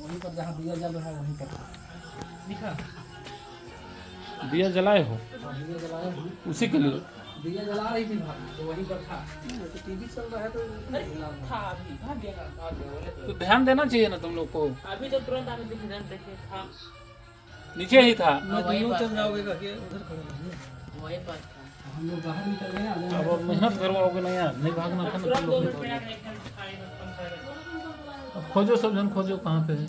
वहीं पर जहाँ दिया जल रहा है वहीं पर दिखा। दिया जलाए हो? दिया जलाया हूँ, उसी के लिए दिया जला रही थी भाभी, तो वहीं पर था। तो टीवी चल रहा है तो था अभी भाग गया बोले तो ध्यान देना चाहिए ना तुम लोग को। अभी तो तुरंत आके देखे था नीचे ही था। मैं यूँ चल जाओगे करके उधर खड़े रहिए। वही पास था। हम लोग बाहर निकल गए ना। अब मेहनत करवाओगे ना यार, नहीं भागना था ना तुम लोग को। अब खोजो, सब जन खोजो कहाँ पे है।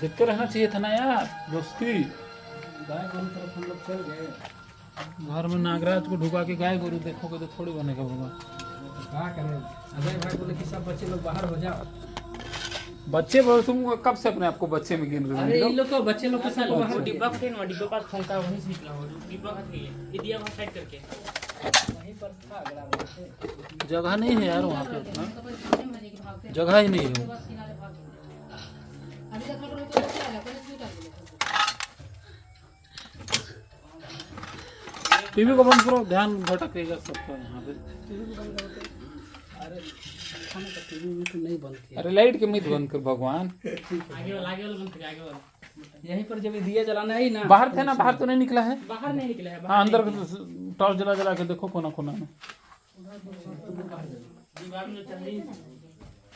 देखते रहना चाहिए था ना यार दोस्ती। गाय गोरू तरफ हम लोग चल गए। घर में नागराज को ढुका के गाय गोरू देखोगे तो थोड़ी बनेगा बाबा। तो क्या करें, अजय भाई बोले कि सब बच्चे लोग बाहर हो जाओ। बच्चे बोल, तुम कब से अपने आप को बच्चे में गिन रहे अरे हो? इन लोग को बच्चे लोग के साथ बाहर डिब्बा का थे ना, डिब्बा पास फोंका वहीं से निकला हो। डिब्बा का थी ये दिया वहाँ साइड करके वहीं पर था अगला रोड से। जगह नहीं है यार वहाँ पे उतना, जगह ही नहीं है। टीवी को बंद करो, ध्यान भटकेगा सबका यहाँ पे। अरे खाने का टीवी भी तो नहीं बंद किया। अरे लाइट के मत बंद कर भगवान। आगे वाला बंद कर आगे वाला। यहीं पर जब ये दिया जलाना है ना। बाहर थे ना, बाहर तो नहीं निकला है। बाहर नहीं निकला है। हाँ अंदर टॉर्च जला जला के देखो कोना कोना में। दीवार में चल रही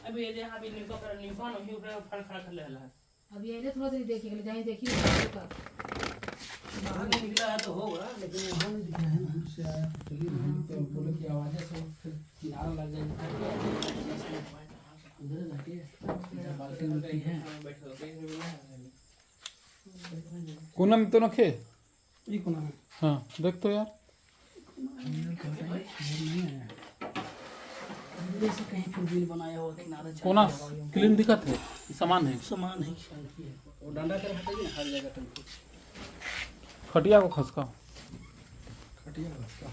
अभी ये यहाँ भी निको कर निको ना ही ऊपर फल खड़ा कर ले रहा है। अभी ये थोड़ा सा देखिए जाए देखिए बाहर नहीं निकला है तो होगा, लेकिन वहाँ नहीं दिखा है ना। हमसे आया तो चलिए तो बोले कि आवाज़ें से फिर किनारा लग जाएगा। उधर जाके बाल्टी उल्टी है। कोना में तो रखे। ये कोना है। हाँ देख तो यार। जैसे कहीं फिर बिल बनाया हो किनारे कोना क्लीन दिखत है, सामान है। सामान है। वो डंडा कर हटाइए ना, हर जगह टंकी। खटिया को खसका। खटिया उसका।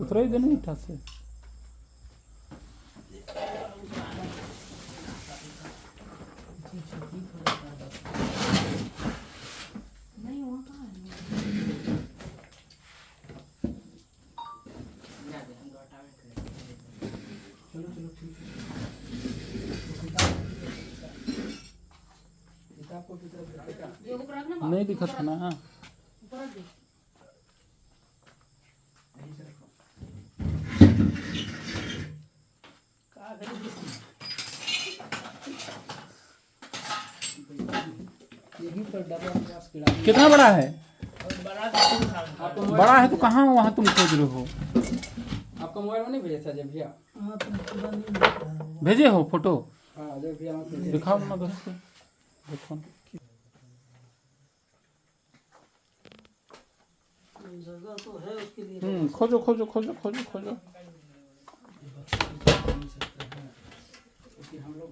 उतरा ही देना ईटा से। नहीं वहाँ कहाँ है। चलो चलो ठीक है। किताब को की तरफ रखेगा। ये ऊपर रखना नहीं दिखत है ना। ऊपर रख दे। यहीं से रखो। यहीं पर डबल ग्लास गिरा। कितना बड़ा है? आपको बड़ा है तो कहाँ वहाँ तुम खोज रहे हो? आपका मोबाइल में नहीं भेजा था जब भैया? भेजे हो फोटो? हाँ जब भैया दिखाओ ना दोस्तों, देखो ना। जगह तो है उसके लिए। खोजो खोजो खोजो खोजो खोजो। हम लोग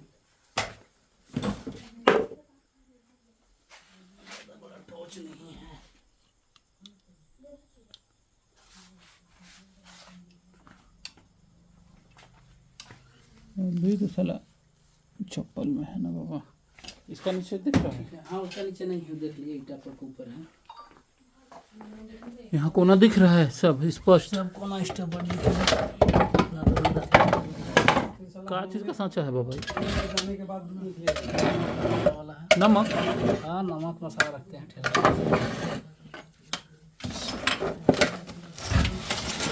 बड़ा टॉर्च नहीं है। अभी तो साला चप्पल में है ना बाबा। इसका नीचे दिख रहा है? हाँ उसका नीचे नहीं है, देख लिए ईटा पर के ऊपर है। यहाँ कोना दिख रहा है सब स्पष्ट। सब कोना स्टेप पर क्या चीज का सांचा है बाबा? जाने के बाद वाला है नमक। हाँ नमक मसाला रखते हैं ठेला।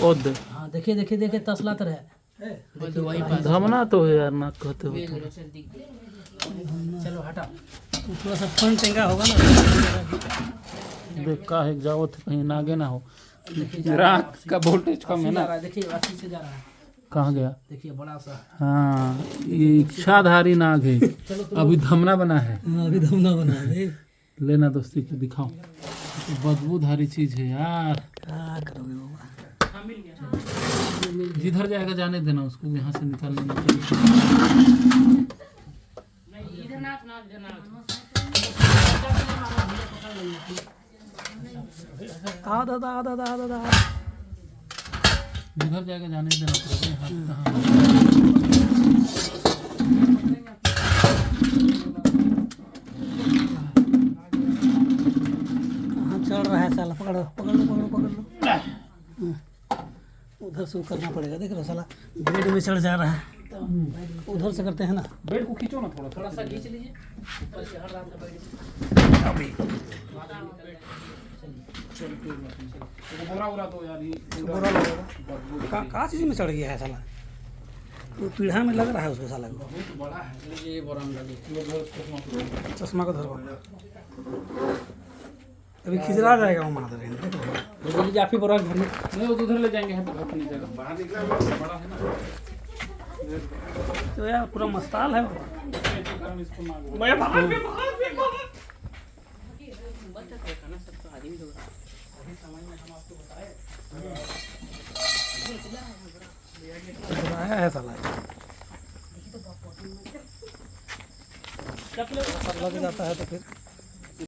ओद हाँ देखिए देखिए देखिए तसला तरह है। धमना तो है यार, ना कहते हो तो। चलो हटा, थोड़ा सा फन टेंगा होगा ना। देख का है, जाओ तो कहीं नागे ना हो। रात का वोल्टेज कम है ना। देखिए अच्छी से जा रहा है। कहाँ गया? देखिए बड़ा सा। हाँ ये इच्छाधारी नाग है। अभी धमना बना है। अभी धमना बना है। लेना दोस्ती को दिखाओ। बदबूधारी चीज है यार। क्या करोगे बाबा? जिधर जाएगा जाने देना उसको, यहाँ से निकालने में। इधर ना ना जना दादा दादा दादा जिधर जाएगा जाने देना पड़ेगा। यहाँ कहाँ? चल रहा है साला। पकड़ो पकड़ लो पकड़ लो पकड़ लो। उधर से करना पड़ेगा, देख रहा साला बेड में चढ़ जा रहा है। उधर से करते हैं ना। बेड को खींचो ना थोड़ा थोड़ा सा खींच लीजिए ऊपर से हर रात का बैठ अभी बोरा उरा तो यार ये बोरा लगेगा। कहाँ चीज़ में चढ़ गया है साला? तो पीढ़ा में लग रहा है उसको साला को। बहुत बड़ा है। लीजिए बरामदा लीजिए चश्मा को धरवा अभी खिजरा जाएगा वो मार देंगे। लीजिए आप ही बोरा घर में नहीं वो तो उधर ले जाएंगे, हम घर पर नहीं जाएगा, बाहर निकला बड़ा है ना। तो यार पूरा मस्ताल है। कारण इसको ना मैं बाहर पे बच्चा तो खाना सब तो आदमी लोग अभी समझ में हम आपको बताए आया है साला। चप्पल लग जाता है तो फिर